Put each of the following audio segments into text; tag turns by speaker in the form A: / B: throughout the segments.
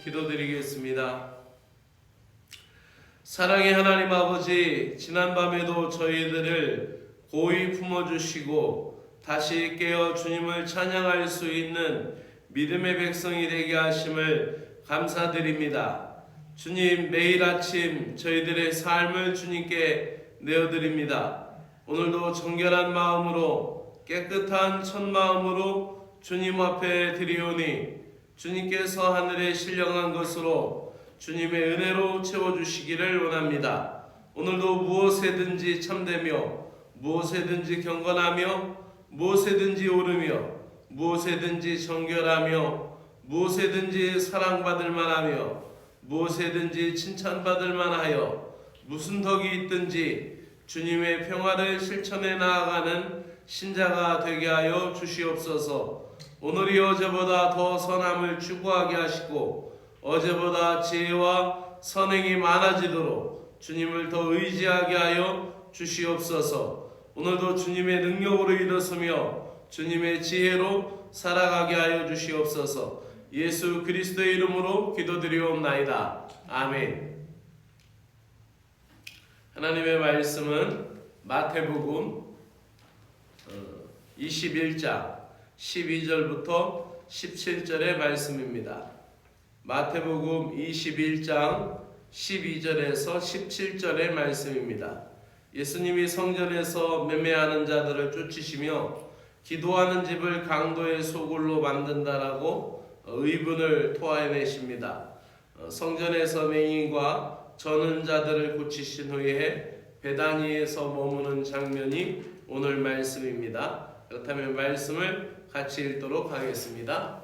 A: 기도드리겠습니다. 사랑의 하나님 아버지, 지난밤에도 저희들을 고이 품어주시고 다시 깨어 주님을 찬양할 수 있는 믿음의 백성이 되게 하심을 감사드립니다. 주님, 매일 아침 저희들의 삶을 주님께 내어드립니다. 오늘도 정결한 마음으로 깨끗한 첫 마음으로 주님 앞에 드리오니 주님께서 하늘에 신령한 것으로 주님의 은혜로 채워주시기를 원합니다. 오늘도 무엇에든지 참되며 무엇에든지 경건하며 무엇에든지 오르며 무엇에든지 정결하며 무엇에든지 사랑받을 만하며 무엇에든지 칭찬받을 만하여 무슨 덕이 있든지 주님의 평화를 실천해 나아가는 신자가 되게 하여 주시옵소서. 오늘이 어제보다 더 선함을 추구하게 하시고 어제보다 지혜와 선행이 많아지도록 주님을 더 의지하게 하여 주시옵소서. 오늘도 주님의 능력으로 일어서며 주님의 지혜로 살아가게 하여 주시옵소서. 예수 그리스도의 이름으로 기도드리옵나이다. 아멘. 하나님의 말씀은 마태복음 21장 12절부터 17절의 말씀입니다. 마태복음 21장 12절에서 17절의 말씀입니다. 예수님이 성전에서 매매하는 자들을 쫓으시며 기도하는 집을 강도의 소굴로 만든다라고 의문을 토해내십니다. 성전에서 맹인과 저는 자들을 고치신 후에 베다니에서 머무는 장면이 오늘 말씀입니다. 그렇다면 말씀을 같이 읽도록 하겠습니다.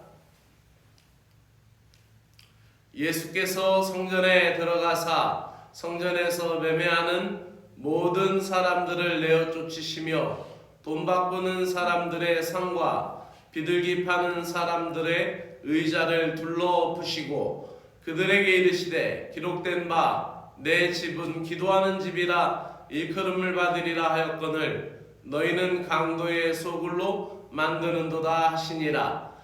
A: 예수께서 성전에 들어가사 성전에서 매매하는 모든 사람들을 내어 쫓으시며 돈 바꾸는 사람들의 상과 비둘기 파는 사람들의 의자를 둘러 엎으시고 그들에게 이르시되 기록된 바 내 집은 기도하는 집이라 일컬음을 받으리라 하였거늘 너희는 강도의 소굴로 만드는도다 하시니라.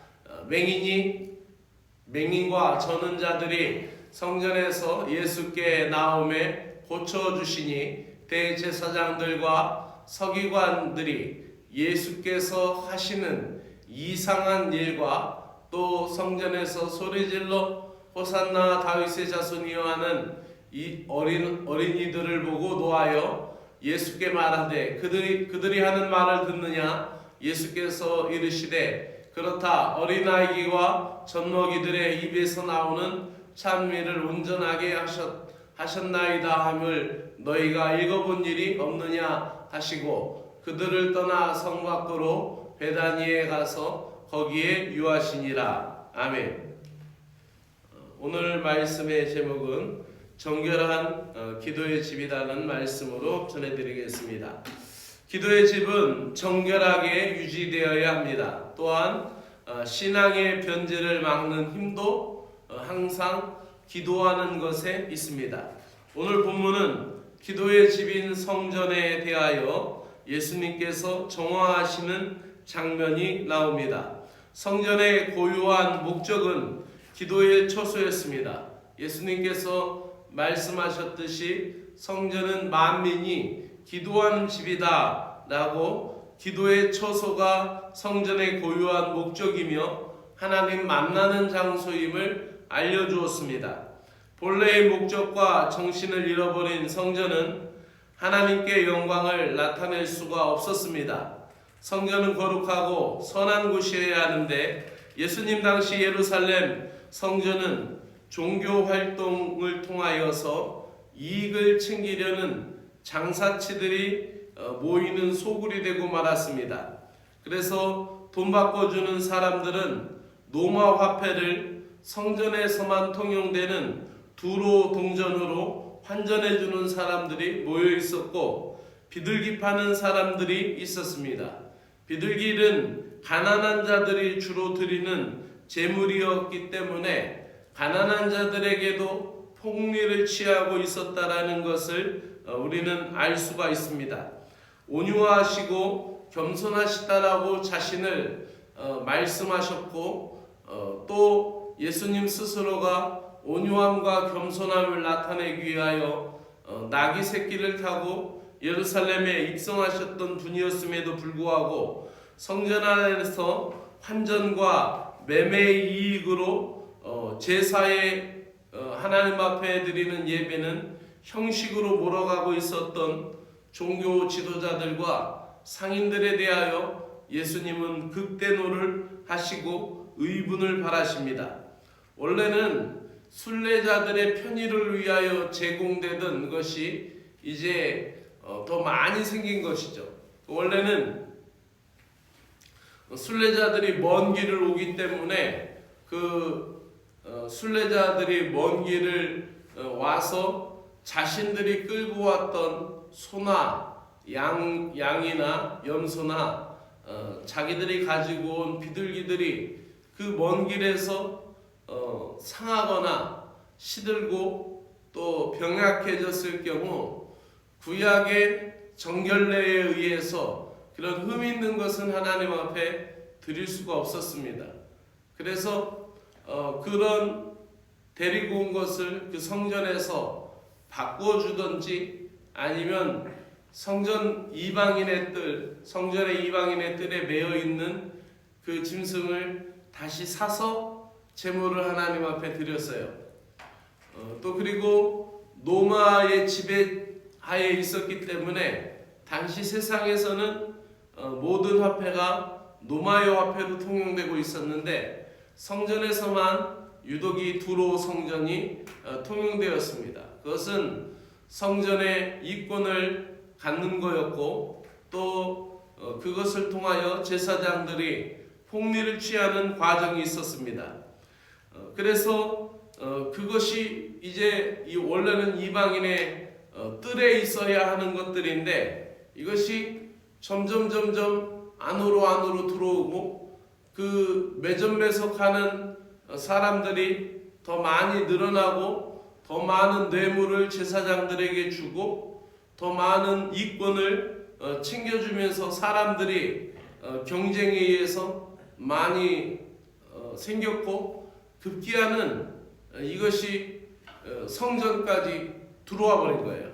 A: 맹인과 저는 자들이 성전에서 예수께 나오매 고쳐주시니 대제사장들과 서기관들이 예수께서 하시는 이상한 일과 또 성전에서 소리질러 호산나 다윗의 자손이여 하는 이 어린이들을 보고 노하여 예수께 말하되 그들이 하는 말을 듣느냐? 예수께서 이르시되 그렇다. 어린아이와 젖먹이들의 입에서 나오는 찬미를 온전하게 하셨나이다 함을 너희가 읽어본 일이 없느냐 하시고 그들을 떠나 성 밖으로 베다니에 가서 거기에 유하시니라. 아멘. 오늘 말씀의 제목은 정결한 기도의 집이라는 말씀으로 전해드리겠습니다. 기도의 집은 정결하게 유지되어야 합니다. 또한 신앙의 변질을 막는 힘도 항상 기도하는 것에 있습니다. 오늘 본문은 기도의 집인 성전에 대하여 예수님께서 정화하시는 장면이 나옵니다. 성전의 고유한 목적은 기도의 처소였습니다. 예수님께서 말씀하셨듯이 성전은 만민이 기도하는 집이다 라고 기도의 처소가 성전의 고유한 목적이며 하나님 만나는 장소임을 알려주었습니다. 본래의 목적과 정신을 잃어버린 성전은 하나님께 영광을 나타낼 수가 없었습니다. 성전은 거룩하고 선한 곳이어야 하는데 예수님 당시 예루살렘 성전은 종교 활동을 통하여서 이익을 챙기려는 장사치들이 모이는 소굴이 되고 말았습니다. 그래서 돈 바꿔주는 사람들은 로마 화폐를 성전에서만 통용되는 두로 동전으로 환전해주는 사람들이 모여 있었고 비둘기 파는 사람들이 있었습니다. 비둘기는 가난한 자들이 주로 드리는 제물이었기 때문에 가난한 자들에게도 폭리를 취하고 있었다라는 것을 우리는 알 수가 있습니다. 온유하시고 겸손하시다라고 자신을 말씀하셨고 또 또 예수님 스스로가 온유함과 겸손함을 나타내기 위하여 나귀 새끼를 타고 예루살렘에 입성하셨던 분이었음에도 불구하고 성전 안에서 환전과 매매의 이익으로 제사에 하나님 앞에 드리는 예배는 형식으로 몰아가고 있었던 종교 지도자들과 상인들에 대하여 예수님은 극대노를 하시고 의분을 바라십니다. 원래는 순례자들의 편의를 위하여 제공되던 것이 이제 더 많이 생긴 것이죠. 원래는 순례자들이 먼 길을 오기 때문에 순례자들이 먼 길을 와서 자신들이 끌고 왔던 소나 양이나 염소나 자기들이 가지고 온 비둘기들이 그 먼 길에서 상하거나 시들고 또 병약해졌을 경우 구약의 정결례에 의해서 그런 흠 있는 것은 하나님 앞에 드릴 수가 없었습니다. 그래서 그런 데리고 온 것을 그 성전에서 바꿔주든지 아니면 성전의 이방인의 뜰에 매여 있는 그 짐승을 다시 사서 제물을 하나님 앞에 드렸어요. 또 그리고 로마의 지배하에 있었기 때문에 당시 세상에서는 모든 화폐가 로마의 화폐로 통용되고 있었는데 성전에서만 유독이 두로 성전이 통용되었습니다. 그것은 성전의 이권을 갖는 거였고 또 그것을 통하여 제사장들이 폭리를 취하는 과정이 있었습니다. 그래서 그것이 이제 원래는 이방인의 뜰에 있어야 하는 것들인데 이것이 점점 안으로 들어오고 그 매점매석하는 사람들이 더 많이 늘어나고 더 많은 뇌물을 제사장들에게 주고 더 많은 이권을 챙겨주면서 사람들이 경쟁에 의해서 많이 생겼고 급기야는 이것이 성전까지 들어와 버린 거예요.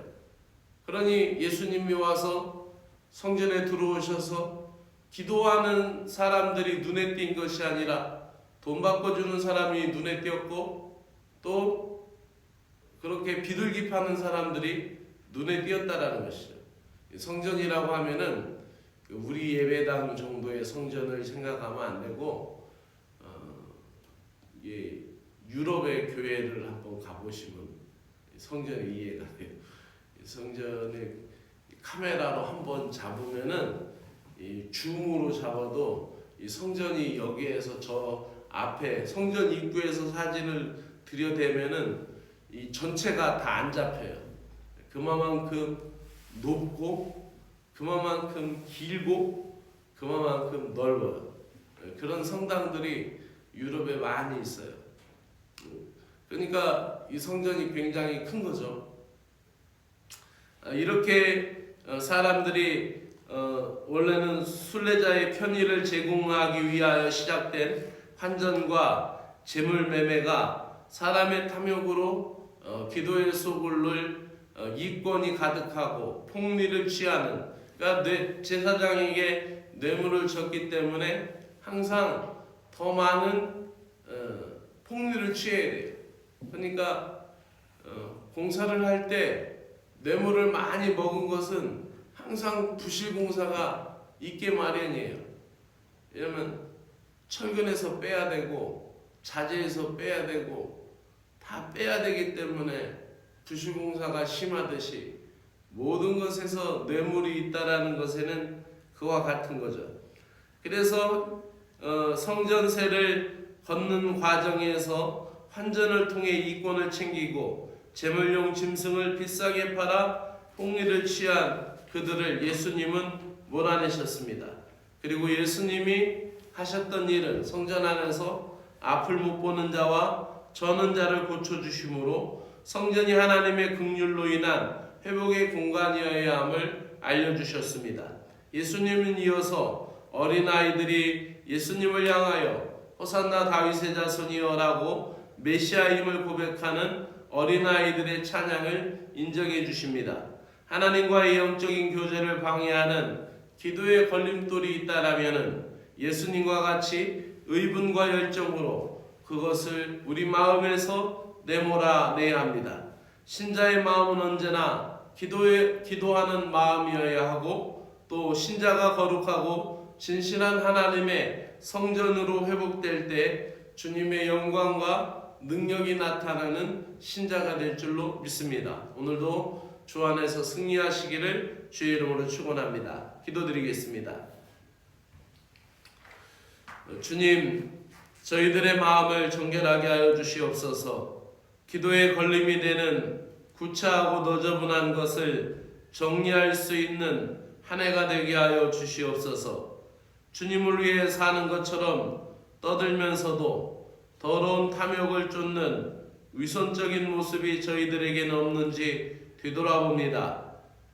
A: 그러니 예수님이 와서 성전에 들어오셔서 기도하는 사람들이 눈에 띈 것이 아니라 돈 바꿔주는 사람이 눈에 띄었고 또 그렇게 비둘기 파는 사람들이 눈에 띄었다라는 것이죠. 성전이라고 하면은 우리 예배당 정도의 성전을 생각하면 안 되고 유럽의 교회를 한번 가보시면 성전이 이해가 돼요. 성전의 카메라로 한번 잡으면은 줌으로 잡아도 이 성전이 여기에서 저 앞에 성전 입구에서 사진을 들여대면은 이 전체가 다 안 잡혀요. 그만큼 높고 그만큼 길고 그만큼 넓어요. 그런 성당들이 유럽에 많이 있어요. 그러니까 이 성전이 굉장히 큰 거죠. 이렇게 사람들이 원래는 순례자의 편의를 제공하기 위하여 시작된 환전과 재물 매매가 사람의 탐욕으로 기도의 소굴을 이권이 가득하고 폭리를 취하는, 그러니까 제사장에게 뇌물을 줬기 때문에 항상 더 많은 폭리를 취해야 돼요. 그러니까 공사를 할 때 뇌물을 많이 먹은 것은 항상 부실공사가 있게 마련이에요. 왜냐면 철근에서 빼야 되고 자재에서 빼야 되고 다 빼야 되기 때문에 부실공사가 심하듯이 모든 것에서 뇌물이 있다라는 것에는 그와 같은 거죠. 그래서 성전세를 걷는 과정에서 환전을 통해 이권을 챙기고 제물용 짐승을 비싸게 팔아 폭리를 취한 그들을 예수님은 몰아내셨습니다. 그리고 예수님이 하셨던 일은 성전 안에서 앞을 못 보는 자와 저는 자를 고쳐주심으로 성전이 하나님의 긍휼로 인한 회복의 공간이어야 함을 알려주셨습니다. 예수님은 이어서 어린아이들이 예수님을 향하여 호산나 다윗의 자손이여라고 메시아임을 고백하는 어린아이들의 찬양을 인정해 주십니다. 하나님과의 영적인 교제를 방해하는 기도의 걸림돌이 있다라면은 예수님과 같이 의분과 열정으로 그것을 우리 마음에서 내몰아내야 합니다. 신자의 마음은 언제나 기도하는 마음이어야 하고, 또 신자가 거룩하고 진실한 하나님의 성전으로 회복될 때 주님의 영광과 능력이 나타나는 신자가 될 줄로 믿습니다. 오늘도 주 안에서 승리하시기를 주의 이름으로 축원합니다. 기도드리겠습니다. 주님, 저희들의 마음을 정결하게 하여 주시옵소서. 기도에 걸림이 되는 구차하고 너저분한 것을 정리할 수 있는 한 해가 되게 하여 주시옵소서. 주님을 위해 사는 것처럼 떠들면서도 더러운 탐욕을 쫓는 위선적인 모습이 저희들에게는 없는지 뒤돌아봅니다.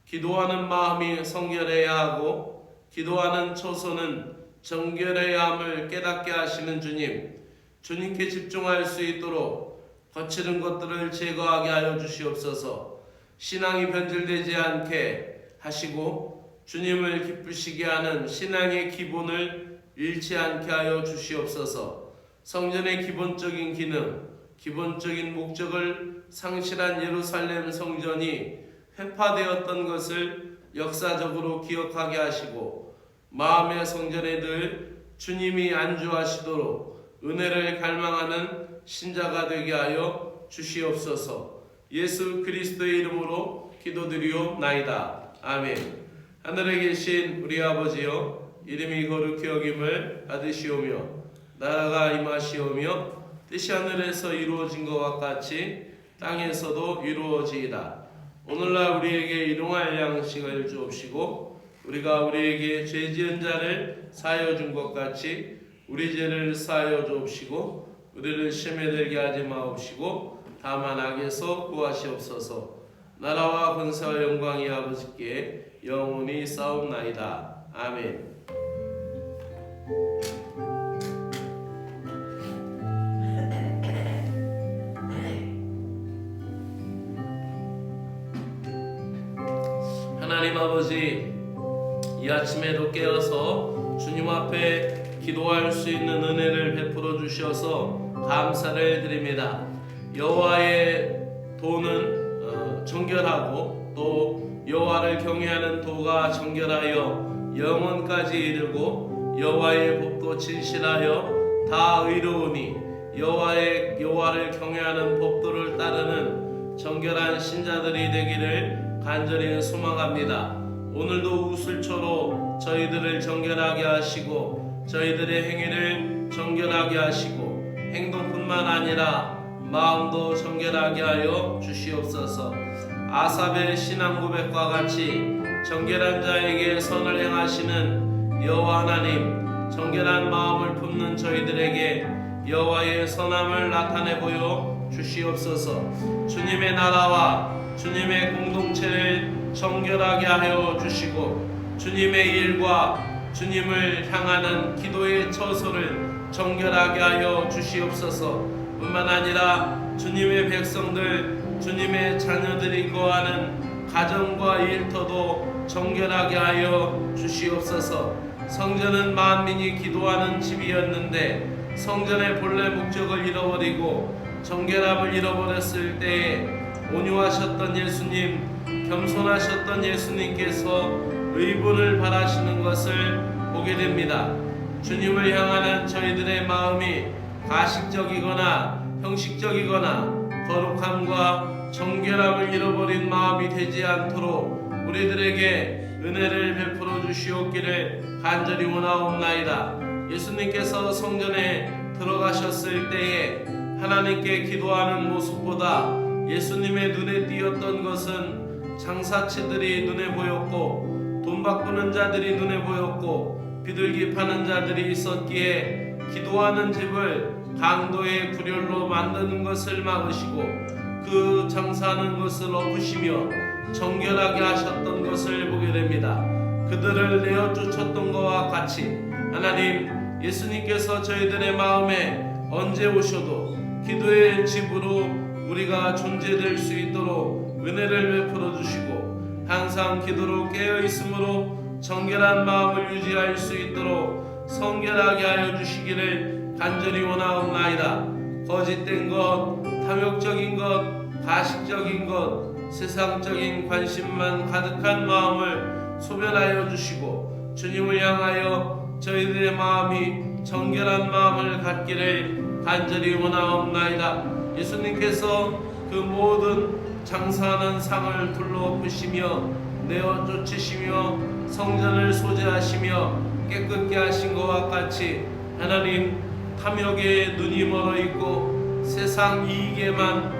A: 기도하는 마음이 성결해야 하고 기도하는 처소는 정결해야 함을 깨닫게 하시는 주님, 주님께 집중할 수 있도록 거칠은 것들을 제거하게 하여 주시옵소서. 신앙이 변질되지 않게 하시고 주님을 기쁘시게 하는 신앙의 기본을 잃지 않게 하여 주시옵소서. 성전의 기본적인 기능, 기본적인 목적을 상실한 예루살렘 성전이 회파되었던 것을 역사적으로 기억하게 하시고, 마음의 성전에 늘 주님이 안주하시도록 은혜를 갈망하는 신자가 되게 하여 주시옵소서. 예수 그리스도의 이름으로 기도드리옵나이다. 아멘. 하늘에 계신 우리 아버지여, 이름이 거룩히 여김을 받으시오며 나라가 임하시오며 뜻이 하늘에서 이루어진 것과 같이 땅에서도 이루어지이다. 오늘날 우리에게 일용할 양식을 주옵시고, 우리가 우리에게 죄 지은 자를 사하여 준 것 같이 우리 죄를 사하여 주옵시고, 우리를 시험에 들게 하지 마옵시고 다만 악에서 구하시옵소서. 나라와 권세와 영광이 아버지께 영원히 싸움나이다. 아멘. 하나님 아버지, 이 아침에도 깨어서 주님 앞에 기도할 수 있는 은혜를 베풀어 주셔서 감사를 드립니다. 여호와의 도는 정결하고 또 여호와를 경외하는 도가 정결하여 영원까지 이르고 여호와의 법도 진실하여 다 의로우니 여호와를 경외하는 법도를 따르는 정결한 신자들이 되기를 간절히 소망합니다. 오늘도 우슬초로 저희들을 정결하게 하시고 저희들의 행위를 정결하게 하시고 행동뿐만 아니라 마음도 정결하게 하여 주시옵소서. 아삽의 신앙 고백과 같이 정결한 자에게 선을 행하시는 여호와 하나님, 정결한 마음을 품는 저희들에게 여호와의 선함을 나타내 보여 주시옵소서. 주님의 나라와 주님의 공동체를 정결하게 하여 주시고 주님의 일과 주님을 향하는 기도의 처소를 정결하게 하여 주시옵소서. 뿐만 아니라 주님의 백성들, 주님의 자녀들이 거하는 가정과 일터도 정결하게 하여 주시옵소서. 성전은 만민이 기도하는 집이었는데 성전의 본래 목적을 잃어버리고 정결함을 잃어버렸을 때에 온유하셨던 예수님, 겸손하셨던 예수님께서 의분을 바라시는 것을 보게 됩니다. 주님을 향하는 저희들의 마음이 가식적이거나 형식적이거나 거룩함과 정결함을 잃어버린 마음이 되지 않도록 우리들에게 은혜를 베풀어 주시옵기를 간절히 원하옵나이다. 예수님께서 성전에 들어가셨을 때에 하나님께 기도하는 모습보다 예수님의 눈에 띄었던 것은 장사치들이 눈에 보였고 돈 바꾸는 자들이 눈에 보였고 비둘기 파는 자들이 있었기에 기도하는 집을 강도의 구렬로 만드는 것을 막으시고 그 장사하는 것을 엎으시며 정결하게 하셨던 것을 보게 됩니다. 그들을 내어 쫓았던 것과 같이 하나님, 예수님께서 저희들의 마음에 언제 오셔도 기도의 집으로 우리가 존재될 수 있도록 은혜를 베풀어 주시고 항상 기도로 깨어 있으므로 정결한 마음을 유지할 수 있도록 성결하게 하여 주시기를 간절히 원하옵나이다. 거짓된 것, 탐욕적인 것, 가식적인 것, 세상적인 관심만 가득한 마음을 소멸하여 주시고 주님을 향하여 저희들의 마음이 정결한 마음을 갖기를 간절히 원하옵나이다. 예수님께서 그 모든 장사하는 상을 둘러부시며 내어 쫓으시며 성전을 소재하시며 깨끗게 하신 것과 같이 하나님, 탐욕에 눈이 멀어 있고 세상 이익에만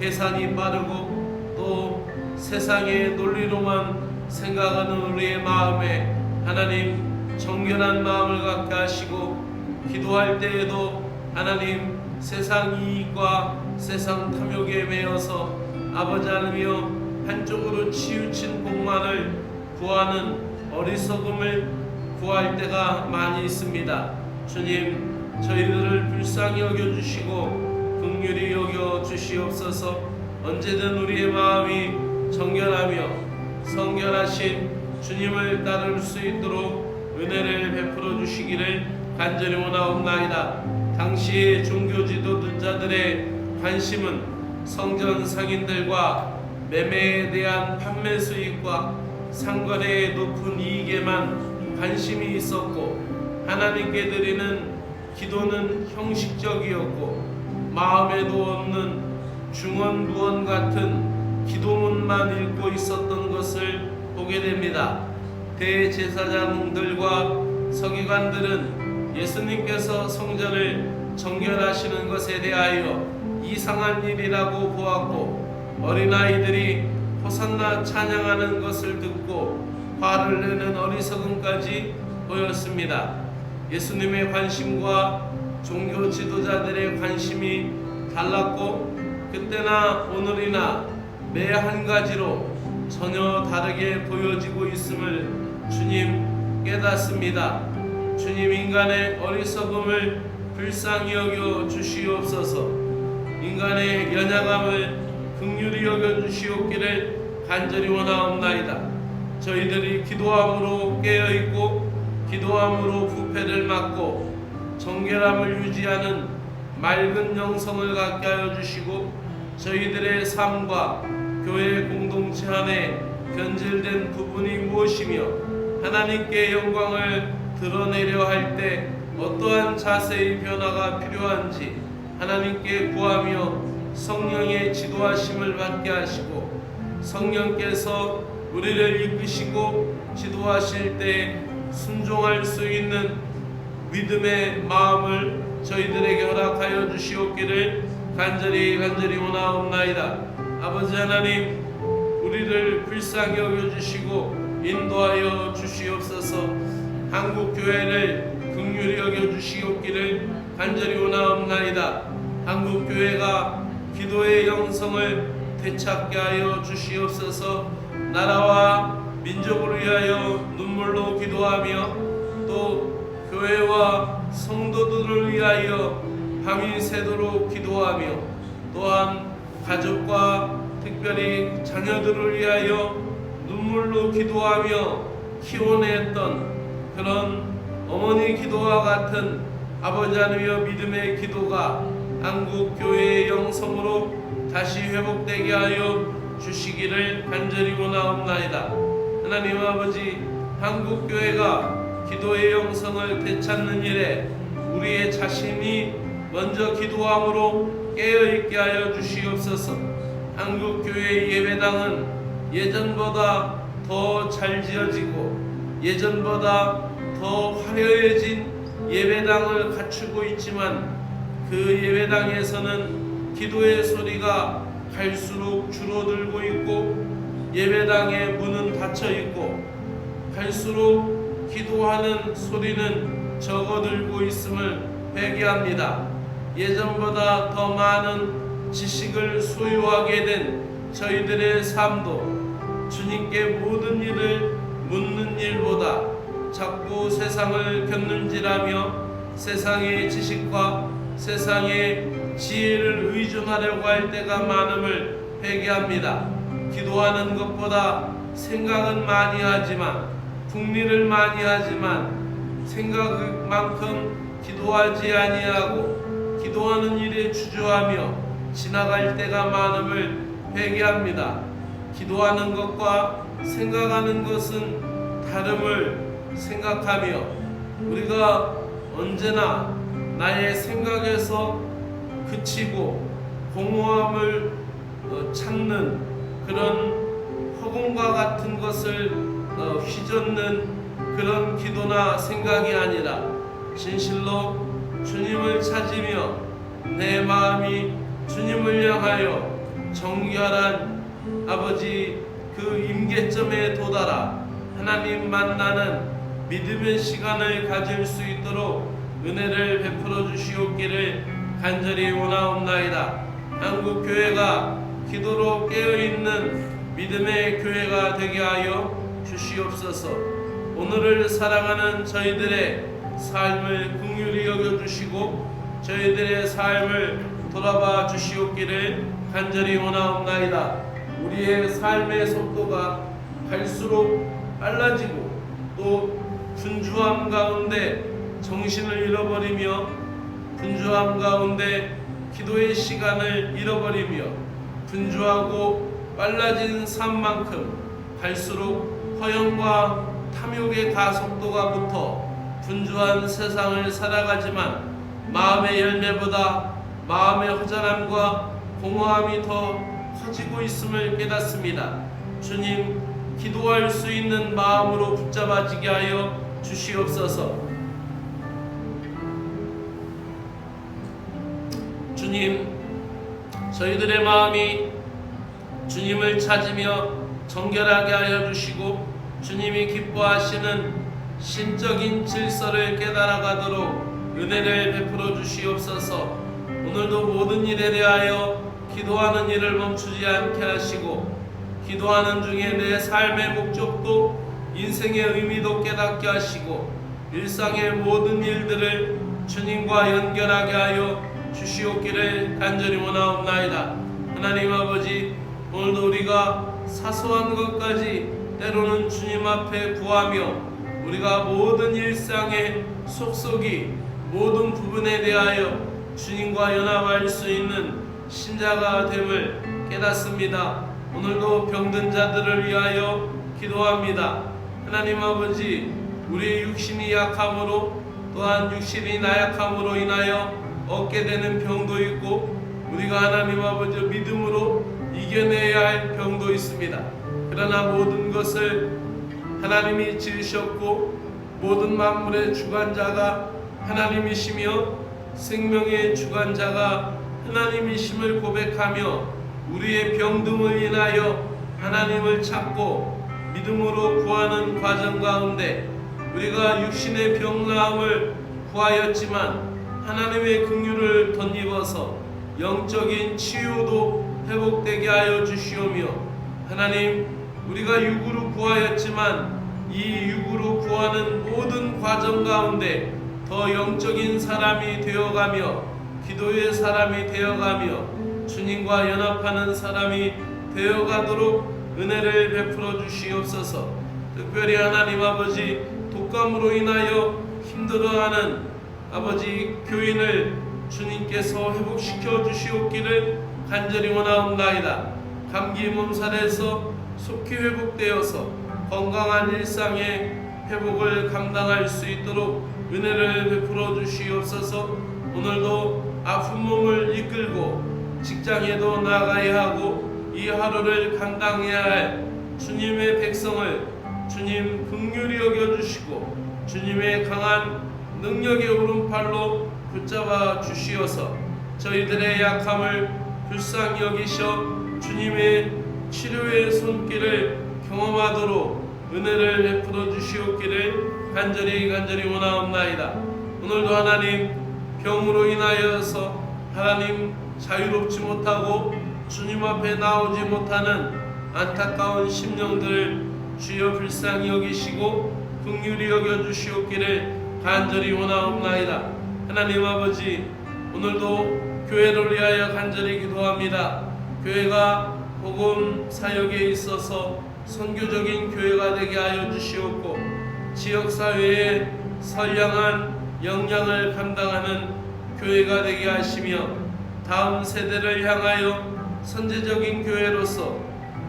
A: 계산이 빠르고 또 세상의 논리로만 생각하는 우리의 마음에 하나님 정결한 마음을 갖게 하시고 기도할 때에도 하나님 세상 이익과 세상 탐욕에 매여서 아버지 하나님이여 한쪽으로 치우친 복만을 구하는 어리석음을 구할 때가 많이 있습니다. 주님, 저희들을 불쌍히 여겨주시고 긍휼히 여겨주시옵소서. 언제든 우리의 마음이 정결하며 성결하신 주님을 따를 수 있도록 은혜를 베풀어 주시기를 간절히 원하옵나이다. 당시의 종교 지도자들의 관심은 성전 상인들과 매매에 대한 판매 수익과 상거래의 높은 이익에만 관심이 있었고 하나님께 드리는 기도는 형식적이었고 마음에도 없는 중언부언 같은 기도문만 읽고 있었던 것을 보게 됩니다. 대제사장들과 서기관들은 예수님께서 성전을 정결하시는 것에 대하여 이상한 일이라고 보았고 어린아이들이 호산나 찬양하는 것을 듣고 화를 내는 어리석음까지 보였습니다. 예수님의 관심과 종교 지도자들의 관심이 달랐고 그때나 오늘이나 매 한 가지로 전혀 다르게 보여지고 있음을 주님 깨닫습니다. 주님, 인간의 어리석음을 불쌍히 여겨 주시옵소서. 인간의 연약함을 긍휼히 여겨 주시옵기를 간절히 원하옵나이다. 저희들이 기도함으로 깨어있고 기도함으로 부패를 막고 정결함을 유지하는 맑은 영성을 갖게 하여 주시고 저희들의 삶과 교회 공동체 안에 변질된 부분이 무엇이며 하나님께 영광을 드러내려 할 때 어떠한 자세의 변화가 필요한지 하나님께 구하며 성령의 지도하심을 받게 하시고 성령께서 우리를 이끄시고 지도하실 때 순종할 수 있는 믿음의 마음을 저희들에게 허락하여 주시옵기를 간절히 원하옵나이다. 아버지 하나님, 우리를 불쌍히 여겨주시고 인도하여 주시옵소서. 한국교회를 긍휼히 여겨주시옵기를 간절히 원하옵나이다. 한국교회가 기도의 영성을 되찾게 하여 주시옵소서. 나라와 민족을 위하여 눈물로 기도하며 또 교회와 성도들을 위하여 밤이 새도록 기도하며 또한 가족과 특별히 자녀들을 위하여 눈물로 기도하며 키워냈던 그런 어머니 기도와 같은 아버지 하나님의 믿음의 기도가 한국교회의 영성으로 다시 회복되게 하여 주시기를 간절히 원하옵나이다. 하나님 아버지, 한국교회가 기도의 영성을 되찾는 일에 우리의 자신이 먼저 기도함으로 깨어있게 하여 주시옵소서. 한국교회의 예배당은 예전보다 더 잘 지어지고 예전보다 더 화려해진 예배당을 갖추고 있지만 그 예배당에서는 기도의 소리가 갈수록 줄어들고 있고 예배당의 문은 닫혀 있고 갈수록 기도하는 소리는 적어들고 있음을 회개합니다. 예전보다 더 많은 지식을 소유하게 된 저희들의 삶도 주님께 모든 일을 묻는 일보다 자꾸 세상을 겪는지라며 세상의 지식과 세상의 지혜를 의존하려고 할 때가 많음을 회개합니다. 기도하는 것보다 생각은 많이 하지만, 궁리를 많이 하지만 생각만큼 기도하지 아니하고 기도하는 일에 주저하며 지나갈 때가 많음을 회개합니다. 기도하는 것과 생각하는 것은 다름을 생각하며 우리가 언제나 나의 생각에서 그치고 공허함을 찾는 그런 허공과 같은 것을 휘젓는 그런 기도나 생각이 아니라 진실로 주님을 찾으며 내 마음이 주님을 향하여 정결한 아버지 그 임계점에 도달하 하나님 만나는 믿음의 시간을 가질 수 있도록 은혜를 베풀어 주시옵기를 간절히 원하옵나이다. 한국 교회가 기도로 깨어있는 믿음의 교회가 되게 하여 주시옵소서. 오늘을 살아가는 저희들의 삶을 긍휼히 여겨주시고 저희들의 삶을 돌아봐 주시옵기를 간절히 원하옵나이다. 우리의 삶의 속도가 갈수록 빨라지고 또 분주함 가운데 정신을 잃어버리며 분주함 가운데 기도의 시간을 잃어버리며 분주하고 빨라진 삶만큼 갈수록 허영과 탐욕의 가속도가 붙어 분주한 세상을 살아가지만 마음의 열매보다 마음의 허전함과 공허함이 더 커지고 있음을 깨닫습니다. 주님, 기도할 수 있는 마음으로 붙잡아지게 하여 주시옵소서. 주님, 저희들의 마음이 주님을 찾으며 정결하게 하여 주시고 주님이 기뻐하시는 신적인 질서를 깨달아가도록 은혜를 베풀어 주시옵소서. 오늘도 모든 일에 대하여 기도하는 일을 멈추지 않게 하시고 기도하는 중에 내 삶의 목적도 인생의 의미도 깨닫게 하시고 일상의 모든 일들을 주님과 연결하게 하여 주시옵기를 간절히 원하옵나이다. 하나님 아버지, 오늘도 우리가 사소한 것까지 때로는 주님 앞에 구하며 우리가 모든 일상의 속속이 모든 부분에 대하여 주님과 연합할 수 있는 신자가 됨을 깨닫습니다. 오늘도 병든 자들을 위하여 기도합니다. 하나님 아버지, 우리의 육신이 약함으로 또한 육신이 나약함으로 인하여 얻게 되는 병도 있고 우리가 하나님 아버지 믿음으로 이겨내야 할 병도 있습니다. 그러나 모든 것을 하나님이 지으셨고 모든 만물의 주관자가 하나님이시며 생명의 주관자가 하나님이심을 고백하며 우리의 병듦을 인하여 하나님을 찾고 믿음으로 구하는 과정 가운데 우리가 육신의 병나음을 구하였지만 하나님의 긍휼을 덧입어서 영적인 치유도 회복되게 하여 주시오며 하나님, 우리가 육으로 구하였지만 이 육으로 구하는 모든 과정 가운데 더 영적인 사람이 되어가며 기도의 사람이 되어가며 주님과 연합하는 사람이 되어가도록 은혜를 베풀어 주시옵소서. 특별히 하나님 아버지, 독감으로 인하여 힘들어하는 아버지 교인을 주님께서 회복시켜 주시옵기를 간절히 원하옵나이다. 감기 몸살에서 속히 회복되어서 건강한 일상의 회복을 감당할 수 있도록 은혜를 베풀어 주시옵소서. 오늘도 아픈 몸을 이끌고 직장에도 나가야 하고 이 하루를 감당해야 할 주님의 백성을 주님 긍휼히 여겨주시고 주님의 강한 능력의 오른팔로 붙잡아 주시어서 저희들의 약함을 불쌍히 여기셔 주님의 치료의 손길을 경험하도록 은혜를 베풀어 주시옵기를 간절히 원하옵나이다. 오늘도 하나님, 병으로 인하여서 하나님 자유롭지 못하고 주님 앞에 나오지 못하는 안타까운 심령들을 주여 불쌍히 여기시고 긍휼히 여겨 주시옵기를 간절히 원하옵나이다. 하나님 아버지, 오늘도 교회를 위하여 간절히 기도합니다. 교회가 복음 사역에 있어서 선교적인 교회가 되게 하여 주시옵고, 지역사회에 선량한 역량을 감당하는 교회가 되게 하시며, 다음 세대를 향하여 선제적인 교회로서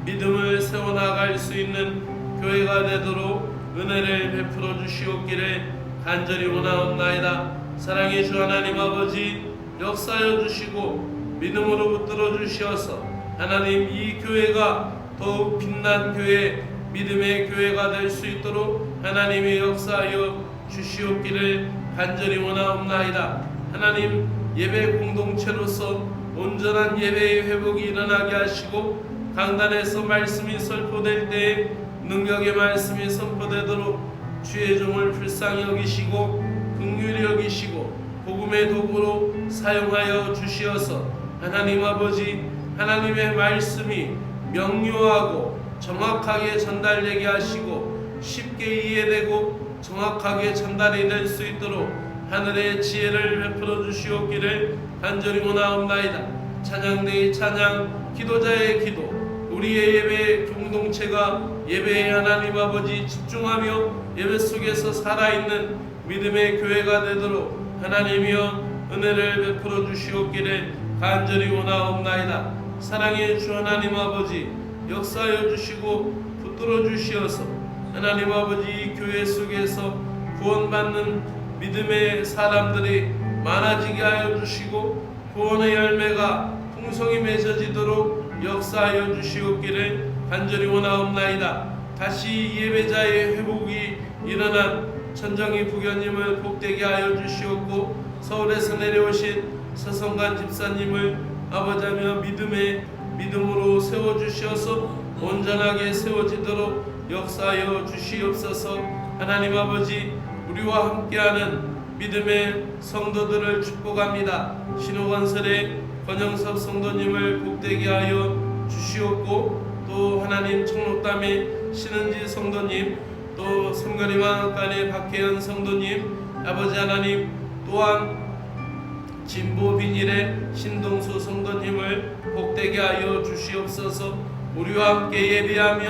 A: 믿음을 세워나갈 수 있는 교회가 되도록 은혜를 베풀어 주시옵기를 간절히 원하옵나이다. 사랑의 주 하나님 아버지, 역사하여 주시고 믿음으로 붙들어 주시어서 하나님, 이 교회가 더욱 빛난 교회, 믿음의 교회가 될 수 있도록 하나님의 역사하여 주시옵기를 간절히 원하옵나이다. 하나님, 예배 공동체로서 온전한 예배의 회복이 일어나게 하시고, 강단에서 말씀이 선포될 때에 능력의 말씀이 선포되도록 주의 종을 불쌍히 여기시고 긍휼히 여기시고 복음의 도구로 사용하여 주시어서 하나님 아버지, 하나님의 말씀이 명료하고 정확하게 전달되게 하시고 쉽게 이해되고 정확하게 전달이 될 수 있도록 하늘의 지혜를 베풀어 주시옵기를 간절히 원하옵나이다. 찬양대의 찬양, 기도자의 기도, 우리의 예배 공동체가 예배에 하나님 아버지 집중하며 예배 속에서 살아있는 믿음의 교회가 되도록 하나님이여 은혜를 베풀어 주시옵기를 간절히 원하옵나이다. 사랑의 주 하나님 아버지, 역사하여 주시고 붙들어 주시어서 하나님 아버지, 이 교회 속에서 구원받는 믿음의 사람들이 많아지게 하여 주시고 구원의 열매가 풍성히 맺어지도록 역사하여 주시옵기를 간절히 원하옵나이다. 다시 예배자의 회복이 일어난 천정희 부교님을 복되게 하여 주시옵고, 서울에서 내려오신 서성관 집사님을 아버지하며 믿음으로 세워주시어서 온전하게 세워지도록 역사하여 주시옵소서. 하나님 아버지, 우리와 함께하는 믿음의 성도들을 축복합니다. 신호건설의 권영섭 성도님을 복되게 하여 주시옵고, 또 하나님 청록담의 신은지 성도님, 또 삼거리마을간의 박혜연 성도님, 아버지 하나님, 또한 진보 비닐의 신동수 성도님을 복되게 하여 주시옵소서. 우리와 함께 예배하며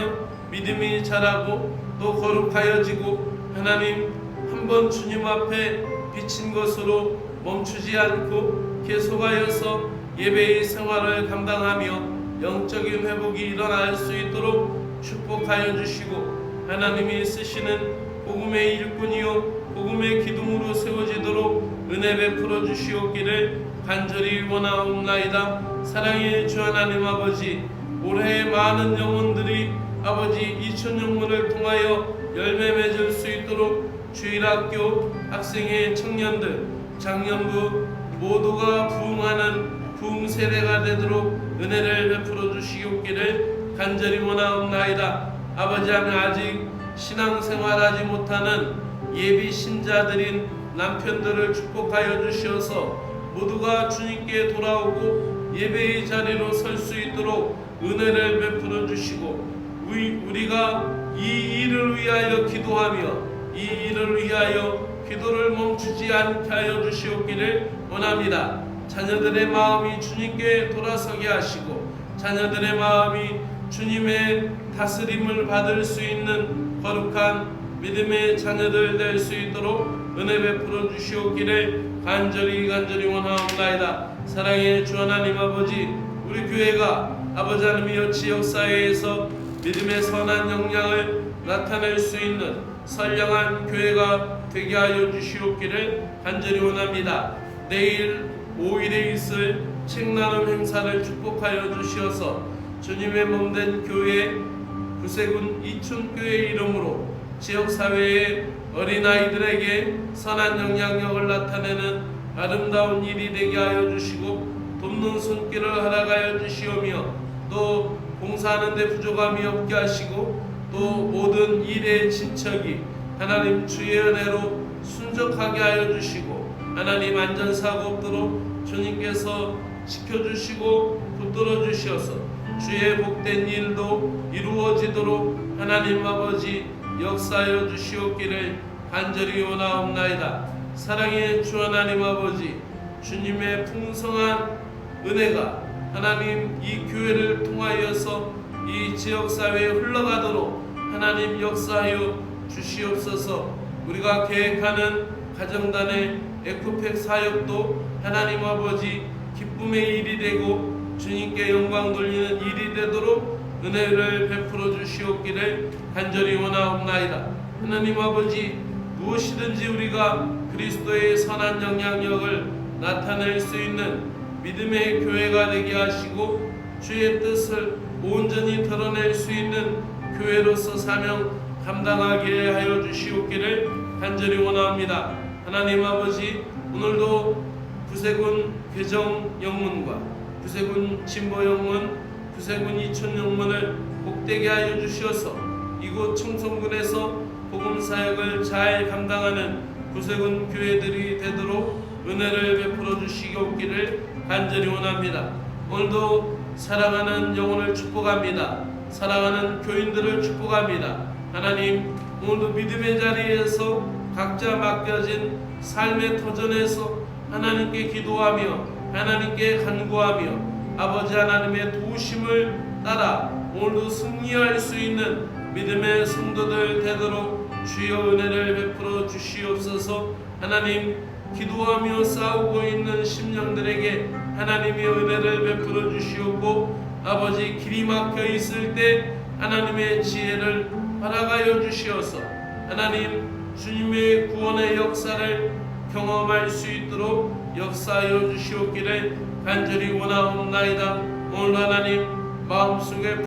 A: 믿음이 자라고 또 거룩하여지고 하나님, 한번 주님 앞에 비친 것으로 멈추지 않고 계속하여서 예배의 생활을 감당하며 영적인 회복이 일어날 수 있도록 축복하여 주시고, 하나님이 쓰시는 복음의 일꾼이요 복음의 기둥으로 세워지도록 은혜 베풀어 주시옵기를 간절히 원하옵나이다. 사랑의 주 하나님 아버지, 올해 많은 영혼들이 아버지 2000영혼을 통하여 열매 맺을 수 있도록 주일학교 학생회 청년들, 장년부 모두가 부흥하는 부흥세대가 되도록 은혜를 베풀어 주시옵기를 간절히 원하옵나이다. 아버지 하나님, 아직 신앙생활하지 못하는 예비 신자들인 남편들을 축복하여 주시어서 모두가 주님께 돌아오고 예배의 자리로 설 수 있도록 은혜를 베풀어 주시고, 우리가 이 일을 위하여 기도하며 이 일을 위하여 기도를 멈추지 않게 하여 주시옵기를 원합니다. 자녀들의 마음이 주님께 돌아서게 하시고 자녀들의 마음이 주님의 다스림을 받을 수 있는 거룩한 믿음의 자녀들 될 수 있도록 은혜 베풀어 주시옵기를 간절히 원하옵나이다. 사랑의 주 하나님 아버지, 우리 교회가 아버지 하나님이여 지역사회에서 믿음의 선한 역량을 나타낼 수 있는 선량한 교회가 되게 하여 주시옵기를 간절히 원합니다. 내일 5일에 있을 책나눔 행사를 축복하여 주시어서 주님의 몸된 교회 구세군 이춘교회 이름으로 지역사회의 어린아이들에게 선한 영향력을 나타내는 아름다운 일이 되게 하여 주시고 돕는 손길을 허락하여 주시오며, 또 봉사하는 데 부족함이 없게 하시고 또 모든 일의 진척이 하나님 주의 은혜로 순적하게 하여 주시고 하나님 안전사고 없도록 주님께서 지켜주시고 붙들어 주시어서 주의 복된 일도 이루어지도록 하나님 아버지 역사하여 주시옵기를 간절히 원하옵나이다. 사랑의 주 하나님 아버지, 주님의 풍성한 은혜가 하나님 이 교회를 통하여서 이 지역사회에 흘러가도록 하나님 역사하여 주시옵소서. 우리가 계획하는 가정단의 에코팩 사역도 하나님 아버지 기쁨의 일이 되고 주님께 영광 돌리는 일이 되도록 은혜를 베풀어 주시옵기를 간절히 원하옵나이다. 하나님 아버지, 무엇이든지 우리가 그리스도의 선한 영향력을 나타낼 수 있는 믿음의 교회가 되게 하시고 주의 뜻을 온전히 드러낼 수 있는 교회로서 사명 감당하게 하여 주시옵기를 간절히 원합니다. 하나님 아버지, 오늘도 구세군 개정 영문과 구세군 진보 영문, 구세군 이촌 영문을 복되게 하여 주시어서 이곳 청송군에서 복음 사역을 잘 감당하는 구세군 교회들이 되도록 은혜를 베풀어 주시옵기를 간절히 원합니다. 오늘도 사랑하는 영혼을 축복합니다. 사랑하는 교인들을 축복합니다. 하나님, 오늘도 믿음의 자리에서 각자 맡겨진 삶의 터전에서 하나님께 기도하며 하나님께 간구하며 아버지 하나님의 도우심을 따라 오늘도 승리할 수 있는 믿음의 성도들 되도록 주여 은혜를 베풀어 주시옵소서. 하나님, 기도하며 싸우고 있는 심령들에게 하나님의 은혜를 베풀어 주시옵고 아버지, 길이 막혀 있을 때 하나님의 지혜를 허락하여 주시어서 하나님 주님의 구원의 역사를 경험할 수 있도록 역사하여 주시옵기를 간절히 원하옵나이다. 오늘 하나님 마음속에